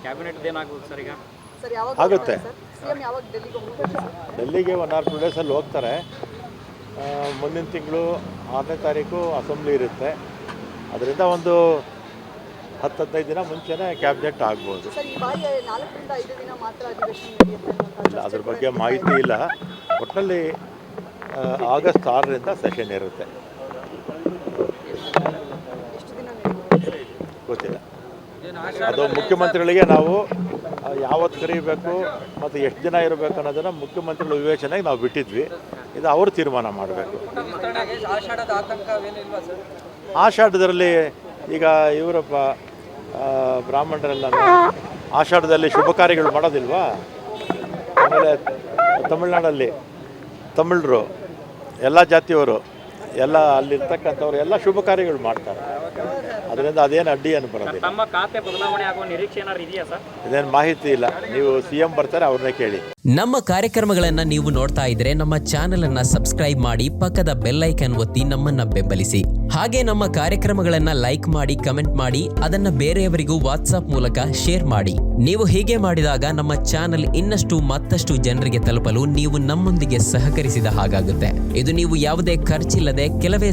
Cabinet ಏನಾಗಬೇಕು sir ಈಗ? Sir ಯಾವಾಗ ಆಗುತ್ತೆ. ಸಿಎಂ ಯಾವಾಗ ಡೆಲ್ಲಿಗೆ ಹೋಗ್ತಾರೆ ಸರ್? ಡೆಲ್ಲಿಗೆ 1 or 2 ಡೇಸಲ್ಲಿ ಹೋಗ್ತಾರೆ. ಮುಂದಿನ ತಿಂಗಳು 6ನೇ ತಾರೀಕು ಅಸೆಂಬ್ಲಿ ಇರುತ್ತೆ. ಅದರಿಂದ ಒಂದು 10-15 ದಿನ ಮುಂಚೆನೇ ಕ್ಯಾಬಿನೆಟ್ ಆಗ್ಬೋದು. ಸರ್ ಈ ಬಾರಿ 4ರಿಂದ 5 ದಿನ ಮಾತ್ರ ಅಧಿವೇಶನ ನಡೆಯುತ್ತೆ ಅನ್ನುವಂಥ ಅದ್ರ ಬಗ್ಗೆ ಮಾಹಿತಿ ಇಲ್ಲ. ಒಟ್ಟಿನಲ್ಲಿ ಆಗಸ್ಟ್ 6ರಿಂದ ಸೆಷನ್ ಇರುತ್ತೆ. ಎಷ್ಟು ದಿನ ನಡೆಯುತ್ತೆ? ಗೊತ್ತಿಲ್ಲ. ಅದು ಮುಖ್ಯಮಂತ್ರಿಗಳಿಗೆ ನಾವು ಯಾವತ್ತು ಕರೀಬೇಕು ಮತ್ತು ಎಷ್ಟು ದಿನ ಇರಬೇಕು ಅನ್ನೋದನ್ನು ಮುಖ್ಯಮಂತ್ರಿಗಳ ವಿವೇಚನೆಗೆ ನಾವು ಬಿಟ್ಟಿದ್ವಿ. ಇದು ಅವರು ತೀರ್ಮಾನ ಮಾಡಬೇಕು. ಆಷಾಢದಲ್ಲಿ ಈಗ ಇವರಪ್ಪ ಬ್ರಾಹ್ಮಣರೆಲ್ಲ ಆಷಾಢದಲ್ಲಿ ಶುಭ ಕಾರ್ಯಗಳು ಮಾಡೋದಿಲ್ವಾ? ಆಮೇಲೆ ತಮಿಳ್ನಾಡಲ್ಲಿ ತಮಿಳರು ಎಲ್ಲ ಜಾತಿಯವರು ಎಲ್ಲ ಅಲ್ಲಿರ್ತಕ್ಕಂಥವ್ರು ಎಲ್ಲ ಶುಭ ಕಾರ್ಯಗಳು ಮಾಡ್ತಾರೆ. ಅದರಿಂದ ಅದೇನು ಅಡ್ಡಿ ಏನು ಬರೋದಿಲ್ಲ. ತಮ್ಮ ಖಾತೆ ಬದಲಾವಣೆ ಆಗುವ ನಿರೀಕ್ಷೆ ಏನಾದ್ರು ಇದೆಯಾ ಸರ್? ಇದೇನು ಮಾಹಿತಿ ಇಲ್ಲ. ನೀವು CM ಬರ್ತಾರೆ, ಅವ್ರನ್ನೇ ಕೇಳಿ. ನಮ್ಮ ಕಾರ್ಯಕ್ರಮಗಳನ್ನ ನೀವು ನೋಡ್ತಾ ಇದ್ರೆ ನಮ್ಮ ಚಾನೆಲ್ ಅನ್ನ ಸಬ್ಸ್ಕ್ರೈಬ್ ಮಾಡಿ, ಪಕ್ಕದ ಬೆಲ್ ಐಕನ್ ಒತ್ತಿ ನಮ್ಮನ್ನ ಬೆಂಬಲಿಸಿ. ಹಾಗೆ ನಮ್ಮ ಕಾರ್ಯಕ್ರಮಗಳನ್ನ ಲೈಕ್ ಮಾಡಿ, ಕಮೆಂಟ್ ಮಾಡಿ, ಅದನ್ನ ಬೇರೆಯವರಿಗೂ ವಾಟ್ಸ್ಆಪ್ ಮೂಲಕ ಶೇರ್ ಮಾಡಿ. ನೀವು ಹೀಗೆ ಮಾಡಿದಾಗ ನಮ್ಮ ಚಾನೆಲ್ ಇನ್ನಷ್ಟು ಮತ್ತಷ್ಟು ಜನರಿಗೆ ತಲುಪಲು ನೀವು ನಮ್ಮೊಂದಿಗೆ ಸಹಕರಿಸಿದ ಹಾಗಾಗುತ್ತೆ. ಇದು ನೀವು ಯಾವುದೇ ಖರ್ಚಿಲ್ಲದೆ ಕೆಲವೇ